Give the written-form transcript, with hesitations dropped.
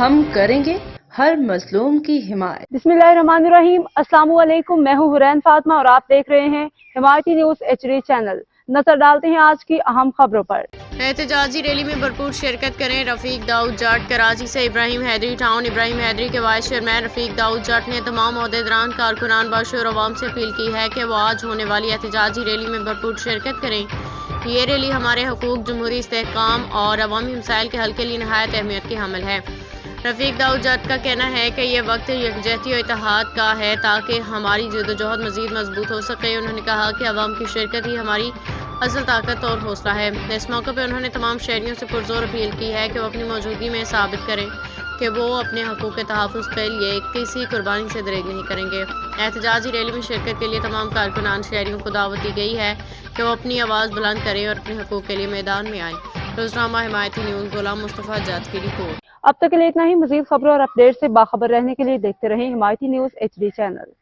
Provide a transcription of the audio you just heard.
ہم کریں گے ہر مظلوم کی حمایت۔ بسمillahirrahmanirrahim، السلام علیکم، میں ہوں حرین فاطمہ اور آپ دیکھ رہے ہیں حمایتی نیوز HD چینل۔ نظر ڈالتے ہیں آج کی اہم خبروں پر۔ احتجاجی ریلی میں بھرپور شرکت کریں رفیق داؤد جٹ۔ کراچی سے ابراہیم حیدری ٹاؤن۔ ابراہیم حیدری کے وائس چیئرمین رفیق داؤد جٹ نے تمام عہدیداران، کارکنان، باشعور عوام سے اپیل کی ہے کہ وہ آج ہونے والی احتجاجی ریلی میں بھرپور شرکت کریں۔ یہ ریلی ہمارے حقوق، جمہوری استحکام اور عوامی مسائل کے حل کے لیے نہایت اہمیت کی حامل ہے۔ رفیق داؤد جٹ کا کہنا ہے کہ یہ وقت یکجہتی و اتحاد کا ہے تاکہ ہماری جدوجہد مزید مضبوط ہو سکے۔ انہوں نے کہا کہ عوام کی شرکت ہی ہماری اصل طاقت اور حوصلہ ہے۔ اس موقع پہ انہوں نے تمام شہریوں سے پرزور اپیل کی ہے کہ وہ اپنی موجودگی میں ثابت کریں کہ وہ اپنے حقوق کے تحفظ کے لیے کسی قربانی سے دریغ نہیں کریں گے۔ احتجاجی ریلی میں شرکت کے لیے تمام کارکنان شہریوں کو دعوت دی گئی ہے کہ وہ اپنی آواز بلند کریں اور اپنے حقوق کے لیے میدان میں آئیں۔ روزنامہ حمایتی نیوز، غلام مصطفیٰ جات کی رپورٹ۔ اب تک کے لیے اتنا ہی۔ مزید خبروں اور اپڈیٹ سے باخبر رہنے کے لیے دیکھتے رہیں حمایتی نیوز HD چینل۔